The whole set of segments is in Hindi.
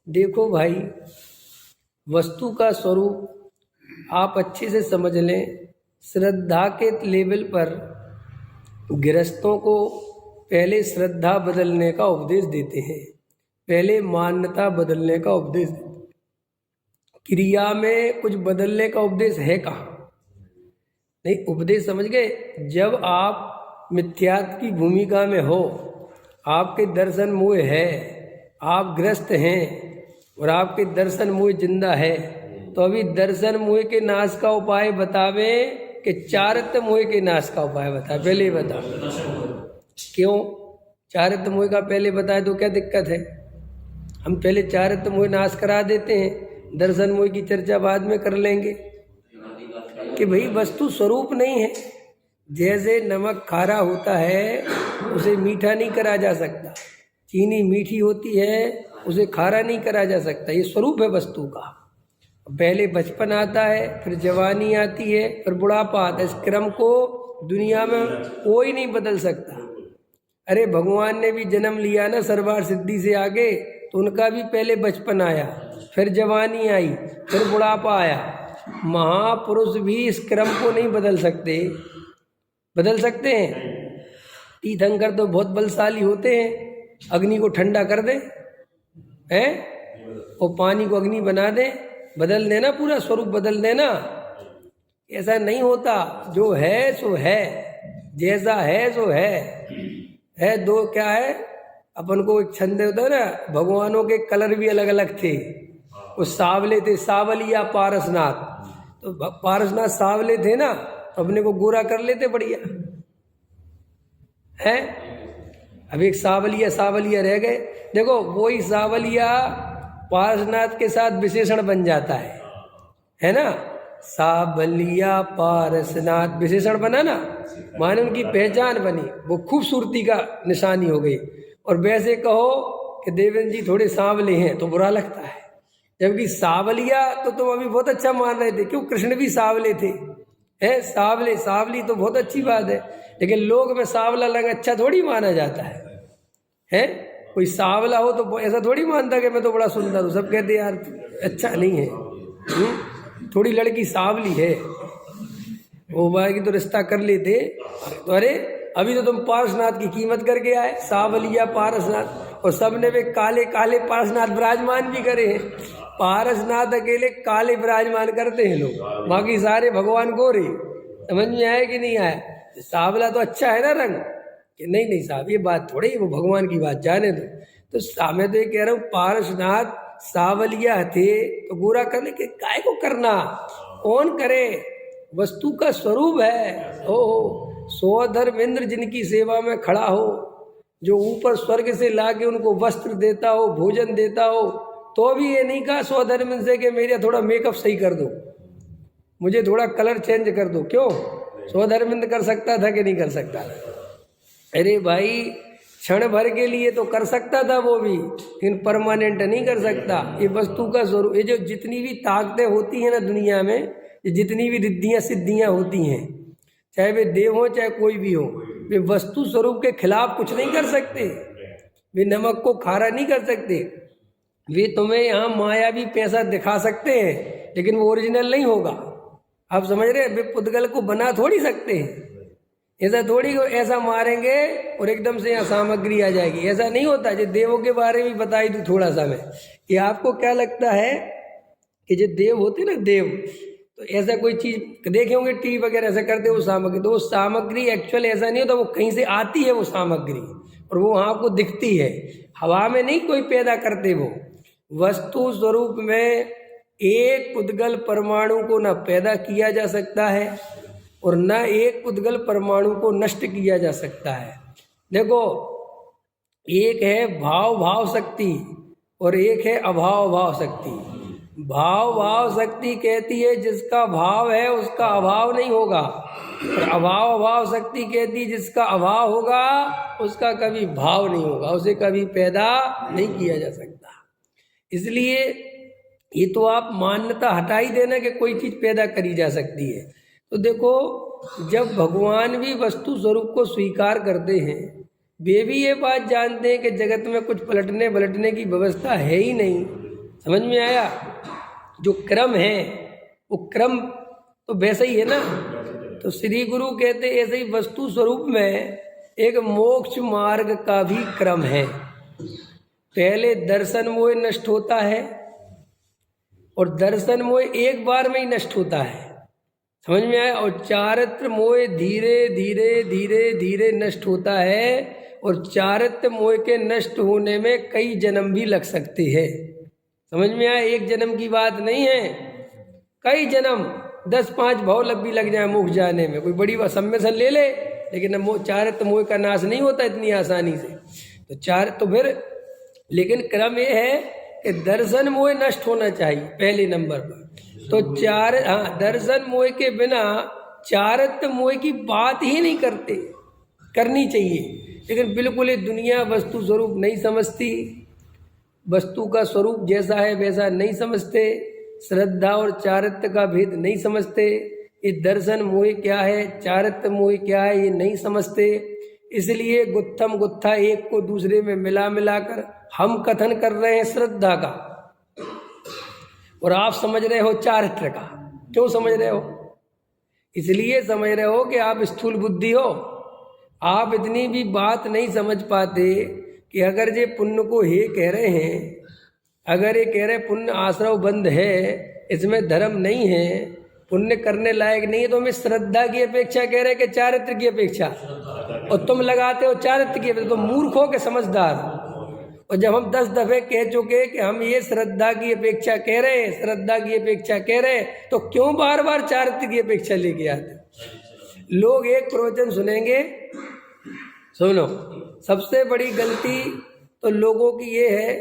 देखो भाई, वस्तु का स्वरूप आप अच्छे से समझ लें। श्रद्धा के लेवल पर गृहस्थों को पहले श्रद्धा बदलने का उपदेश देते हैं, पहले मान्यता बदलने का उपदेश देते हैं। क्रिया में कुछ बदलने का उपदेश है कहाँ? नहीं, उपदेश समझ गए। जब आप मिथ्यात्व की भूमिका में हो, आपके दर्शन मोह है, आप ग्रस्त हैं और आपके दर्शन मोह जिंदा है, तो अभी दर्शन मोह के नाश का उपाय बतावे कि चारित्र मोह के नाश का उपाय बता? पहले बता। क्यों चारित्र मोह का पहले बताए तो क्या दिक्कत है? हम पहले चारित्र मोह नाश करा देते हैं, दर्शन मोह की चर्चा बाद में कर लेंगे। कि भाई वस्तु स्वरूप नहीं है। जैसे नमक खारा होता है उसे मीठा नहीं करा जा सकता, चीनी मीठी होती है उसे खारा नहीं करा जा सकता। ये स्वरूप है वस्तु का। पहले बचपन आता है, फिर जवानी आती है, फिर बुढ़ापा आता है। इस क्रम को दुनिया में कोई नहीं बदल सकता। अरे भगवान ने भी जन्म लिया ना सर्वार सिद्धि से आगे, तो उनका भी पहले बचपन आया, फिर जवानी आई, फिर बुढ़ापा आया। महापुरुष भी इस क्रम को नहीं बदल सकते। बदल सकते हैं? तीर्थंकर तो बहुत बलशाली होते हैं, अग्नि को ठंडा कर दे हैं और पानी को अग्नि बना दे, बदल देना, पूरा स्वरूप बदल देना। ऐसा नहीं होता। जो है सो है, जैसा है सो है। दो क्या है, अपन को एक छंद होता है ना, भगवानों के कलर भी अलग अलग थे। वो सावले थे, सावलिया पारसनाथ। तो पारसनाथ सावले थे ना, तो अपने को गोरा कर लेते बढ़िया है। अब एक सावलिया रह गए। देखो वही सावलिया पारसनाथ के साथ विशेषण बन जाता है ना। सावलिया पारसनाथ विशेषण बना ना, माने उनकी पहचान बनी, वो खूबसूरती का निशानी हो गई। और वैसे कहो कि देवेंद्र जी थोड़े सांवले हैं तो बुरा लगता है, जबकि सावलिया तो तुम अभी बहुत अच्छा मान रहे थे। क्यों? कृष्ण भी सावले थे, हैं सावले, सावली तो बहुत अच्छी बात है, लेकिन लोग में सावला रंग अच्छा थोड़ी माना जाता है? कोई सावला हो तो ऐसा थोड़ी मानता कि मैं तो बड़ा सुंदर हूँ। सब कहते यार अच्छा नहीं है, थोड़ी लड़की सावली है, वो बाकी तो रिश्ता कर लेते। तो अरे अभी तो तुम पारसनाथ की कीमत करके आए, सावलिया पारसनाथ, और सबने वे काले काले पारसनाथ विराजमान भी करे हैं। पारसनाथ अकेले काले विराजमान करते हैं लोग, बाकी सारे भगवान गोरे। समझ में आया कि नहीं आया? सावला तो अच्छा है ना रंग, कि नहीं साहब ये बात थोड़ी, वो भगवान की बात जाने दो। तो मैं तो ये कह रहा हूँ, पारसनाथ सावलिया थे तो गोरा करने के काय को करना? कौन करे? वस्तु का स्वरूप है। ओ स्वधर्मेंद्र जिनकी सेवा में खड़ा हो, जो ऊपर स्वर्ग से लाके उनको वस्त्र देता हो, भोजन देता हो, तो भी ये नहीं कहा स्वधर्मेंद्र से कि मेरा थोड़ा मेकअप सही कर दो, मुझे थोड़ा कलर चेंज कर दो। क्यों? स्वधर्मेंद्र कर सकता था कि नहीं कर सकता था? अरे भाई क्षण भर के लिए तो कर सकता था वो भी, लेकिन परमानेंट नहीं कर सकता। ये वस्तु का स्वरूप। ये जो जितनी भी ताकतें होती हैं ना दुनिया में, ये जितनी भी रिद्धियाँ सिद्धियाँ होती हैं, चाहे वे देव हो चाहे कोई भी हो, वे वस्तु स्वरूप के खिलाफ कुछ नहीं कर सकते। वे नमक को खारा नहीं कर सकते। वे तुम्हें यहाँ माया भी पैसा दिखा सकते हैं, लेकिन वो ओरिजिनल नहीं होगा। आप समझ रहे? वे पुद्गल को बना थोड़ी सकते हैं। ऐसा थोड़ी को ऐसा मारेंगे और एकदम से यहाँ सामग्री आ जाएगी, ऐसा नहीं होता। जो देवों के बारे में बताई दूँ थोड़ा सा मैं, कि आपको क्या लगता है कि जो देव होते ना देव, तो ऐसा कोई चीज़ देखे होंगे टीवी वगैरह ऐसा करते वो सामग्री, तो वो सामग्री एक्चुअल ऐसा नहीं होता, वो कहीं से आती है वो सामग्री, और वो वहाँ आपको दिखती है। हवा में नहीं कोई पैदा करते वो। वस्तु स्वरूप में एक पुद्गल परमाणु को न पैदा किया जा सकता है और न एक पुद्गल परमाणु को नष्ट किया जा सकता है। देखो, एक है भाव शक्ति और एक है अभाव शक्ति। भाव शक्ति कहती है जिसका भाव है उसका अभाव नहीं होगा, और अभाव शक्ति कहती है जिसका अभाव होगा उसका कभी भाव नहीं होगा, उसे कभी पैदा नहीं किया जा सकता। इसलिए ये तो आप मान्यता हटा ही देना कि कोई चीज़ पैदा करी जा सकती है। तो देखो, जब भगवान भी वस्तु स्वरूप को स्वीकार करते हैं, वे भी ये बात जानते हैं कि जगत में कुछ पलटने की व्यवस्था है ही नहीं, समझ में आया? जो क्रम है वो क्रम तो वैसा ही है ना। तो श्री गुरु कहते ऐसे ही वस्तु स्वरूप में एक मोक्ष मार्ग का भी क्रम है। पहले दर्शन मोह नष्ट होता है, और दर्शन मोह एक बार में ही नष्ट होता है, समझ में आया? और चारित्र मोह धीरे धीरे धीरे धीरे नष्ट होता है, और चारित्र मोह के नष्ट होने में कई जन्म भी लग सकते हैं। समझ में आया? एक जन्म की बात नहीं है, कई जन्म 10-5 भव भी लग जाए मोक्ष जाने में। कोई बड़ी बात सम्मेसन ले ले, लेकिन चारित्र मोह का नाश नहीं होता इतनी आसानी से। तो फिर लेकिन क्रम ये है कि दर्शन मोह नष्ट होना चाहिए पहले नंबर पर। तो दर्शन मोह के बिना चारित्र मोह की बात ही नहीं करनी चाहिए। लेकिन बिल्कुल ये दुनिया वस्तु स्वरूप नहीं समझती, वस्तु का स्वरूप जैसा है वैसा नहीं समझते, श्रद्धा और चारित्र का भेद नहीं समझते, ये दर्शन मोह क्या है चारित्र मोह क्या है ये नहीं समझते। इसलिए गुत्थम गुत्था एक को दूसरे में मिलाकर हम कथन कर रहे हैं श्रद्धा का, और आप समझ रहे हो चारित्र का। क्यों समझ रहे हो? इसलिए समझ रहे हो कि आप स्थूल बुद्धि हो। आप इतनी भी बात नहीं समझ पाते कि अगर ये पुण्य को हे कह रहे हैं, अगर ये कह रहे पुण्य आश्रव बंद है, इसमें धर्म नहीं है, पुण्य करने लायक नहीं है, तो हमें श्रद्धा की अपेक्षा कह रहे कि चारित्र की अपेक्षा, और तुम लगाते हो चारित्र की अपेक्षा। तो मूर्ख हो के समझदार हो। और जब हम 10 दफे कह चुके कि हम ये श्रद्धा की अपेक्षा कह रहे हैं, श्रद्धा की अपेक्षा कह रहे हैं, तो क्यों बार बार चारित्र की अपेक्षा लेके आते? लोग एक प्रवचन सुनेंगे, सुनो, सबसे बड़ी गलती तो लोगों की ये है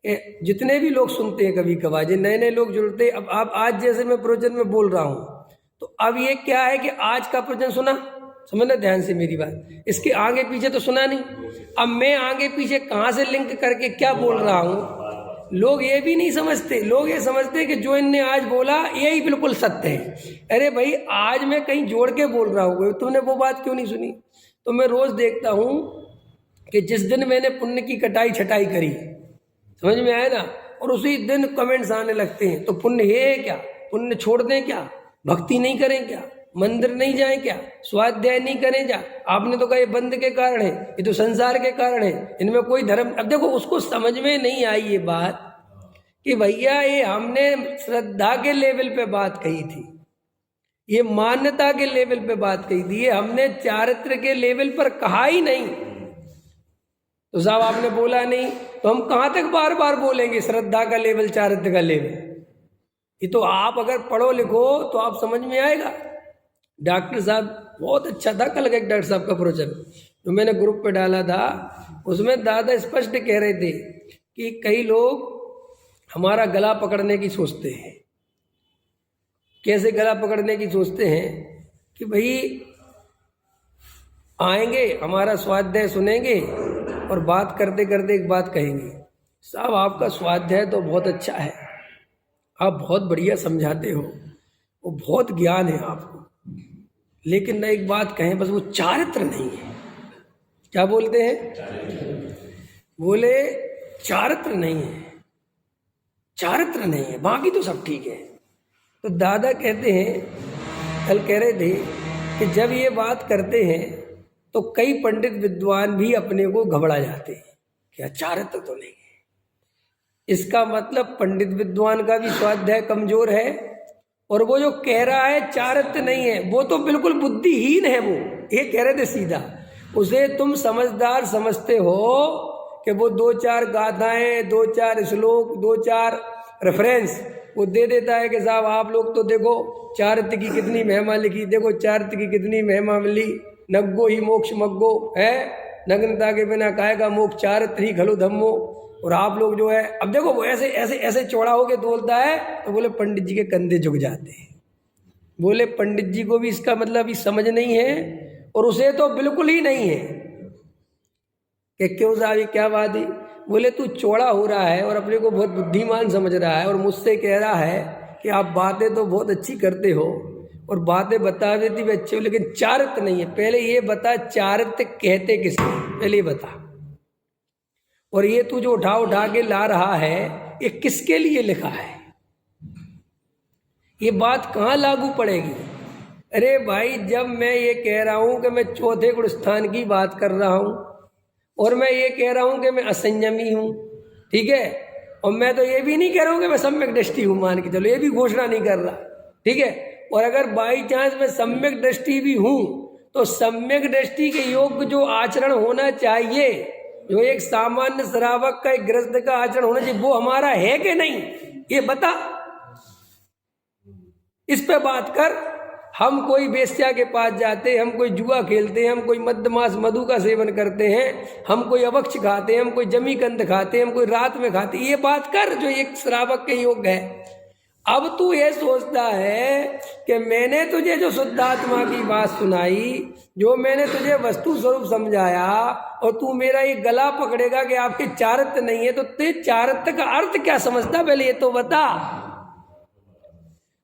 कि जितने भी लोग सुनते हैं कभी कभार, जो नए नए लोग जुड़ते हैं, अब आप आज जैसे मैं प्रवचन में बोल रहा हूँ, तो अब ये क्या है कि आज का प्रवचन सुना, समझना ध्यान से मेरी बात, इसके आगे पीछे तो सुना नहीं, अब मैं आगे पीछे कहाँ से लिंक करके क्या बोल रहा हूँ, लोग ये भी नहीं समझते। लोग ये समझते कि जो इनने आज बोला यही बिल्कुल सत्य है। अरे भाई, आज मैं कहीं जोड़ के बोल रहा हूँ, तुमने वो बात क्यों नहीं सुनी? तो मैं रोज देखता हूँ कि जिस दिन मैंने पुण्य की कटाई छटाई करी, समझ में आया ना, और उसी दिन कमेंट्स आने लगते हैं, तो पुण्य है क्या, पुण्य छोड़ दें क्या, भक्ति नहीं करें क्या, मंदिर नहीं जाएं क्या, स्वाध्याय नहीं करें क्या? आपने तो कहा ये बंद के कारण है, ये तो संसार के कारण है, इनमें कोई धर्म। अब देखो, उसको समझ में नहीं आई ये बात कि भैया ये हमने श्रद्धा के लेवल पे बात कही थी, ये मान्यता के लेवल पे बात कही थी, ये हमने चारित्र के लेवल पर कहा ही नहीं। तो साहब आपने बोला नहीं, तो हम कहाँ तक बार बार बोलेंगे श्रद्धा का लेवल चारित्र का लेवल? ये तो आप अगर पढ़ो लिखो तो आप समझ में आएगा। डॉक्टर साहब बहुत अच्छा था, कल एक डॉक्टर साहब का प्रवचन जो मैंने ग्रुप पे डाला था, उसमें दादा स्पष्ट कह रहे थे कि कई लोग हमारा गला पकड़ने की सोचते हैं। कैसे गला पकड़ने की सोचते हैं? कि भाई आएंगे, हमारा स्वाध्याय सुनेंगे और बात करते करते एक बात कहेंगे, साहब आपका स्वाध्याय तो बहुत अच्छा है, आप बहुत बढ़िया समझाते हो, वो बहुत ज्ञान है आपको, लेकिन ना एक बात कहें, बस वो चारित्र नहीं है। क्या बोलते हैं? बोले चारित्र नहीं है, चारित्र नहीं है, बाकी तो सब ठीक है। तो दादा कहते हैं, कल कह रहे थे कि जब ये बात करते हैं तो कई पंडित विद्वान भी अपने को घबरा जाते हैं कि चारित्र तो नहीं है। इसका मतलब पंडित विद्वान का भी स्वाध्याय कमजोर है, और वो जो कह रहा है चारित्र नहीं है, वो तो बिल्कुल बुद्धिहीन है। वो ये कह रहे थे सीधा, उसे तुम समझदार समझते हो कि वो 2-4 गाथाएं, 2-4 श्लोक, 2-4 रेफरेंस वो दे देता है कि साहब आप लोग तो देखो चारित्र की कितनी महिमा लिखी, देखो चारित्र की कितनी महिमा मिली, नग्गो ही मोक्ष मग्गो है, नग्नता के बिना कायगा मोक्ष चारित्र ही खलो धम्मो। और आप लोग जो है, अब देखो वो ऐसे ऐसे ऐसे चौड़ा होके बोलता है, तो बोले पंडित जी के कंधे झुक जाते हैं। बोले पंडित जी को भी इसका मतलब अभी समझ नहीं है, और उसे तो बिल्कुल ही नहीं है कि क्यों साहब ये क्या बात है। बोले तू चौड़ा हो रहा है और अपने को बहुत बुद्धिमान समझ रहा है, और मुझसे कह रहा है कि आप बातें तो बहुत अच्छी करते हो और बातें बता देती भी अच्छी हो, लेकिन चारित्र नहीं है। पहले ये बता चारित्र कहते किसको, पहले ये बता। और ये तू जो उठा उठा के ला रहा है, ये किसके लिए लिखा है? ये बात कहाँ लागू पड़ेगी? अरे भाई, जब मैं ये कह रहा हूं कि मैं चौथे गुण स्थान की बात कर रहा हूं और मैं ये कह रहा हूं कि मैं असंयमी हूं, ठीक है, और मैं तो ये भी नहीं कह रहा हूं कि मैं सम्यक दृष्टि हूं, मान के चलो, ये भी घोषणा नहीं कर रहा, ठीक है। और अगर बाई चांस मैं सम्यक दृष्टि भी हूं तो सम्यक दृष्टि के योग्य जो आचरण होना चाहिए, जो एक सामान्य श्रावक का, एक गृहस्थ का आचरण होना चाहिए, वो हमारा है कि नहीं, ये बता। इस पे बात कर। हम कोई वेश्या के पास जाते, हम कोई जुआ खेलते हैं, हम कोई मद्यमास मधु का सेवन करते हैं, हम कोई अवक्ष खाते हैं, हम कोई जमीकंद खाते हैं, हम कोई रात में खाते, ये बात कर जो एक श्रावक के योग्य है। अब तू ये सोचता है कि मैंने तुझे जो शुद्धात्मा की बात सुनाई, जो मैंने तुझे वस्तु स्वरूप समझाया, और तू मेरा ये गला पकड़ेगा कि आपके चारित्र नहीं है, तो ते चारित्र का अर्थ क्या समझता, पहले ये तो बता।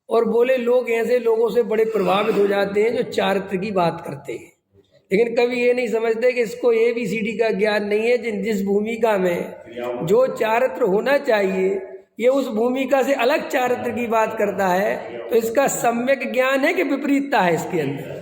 और बोले लोग ऐसे लोगों से बड़े प्रभावित हो जाते हैं जो चारित्र की बात करते हैं, लेकिन कभी ये नहीं समझते कि इसको ABCD का ज्ञान नहीं है। जिस भूमिका में जो चारित्र होना चाहिए, ये उस भूमिका से अलग चारित्र की बात करता है, तो इसका सम्यक ज्ञान है कि विपरीतता है इसके अंदर।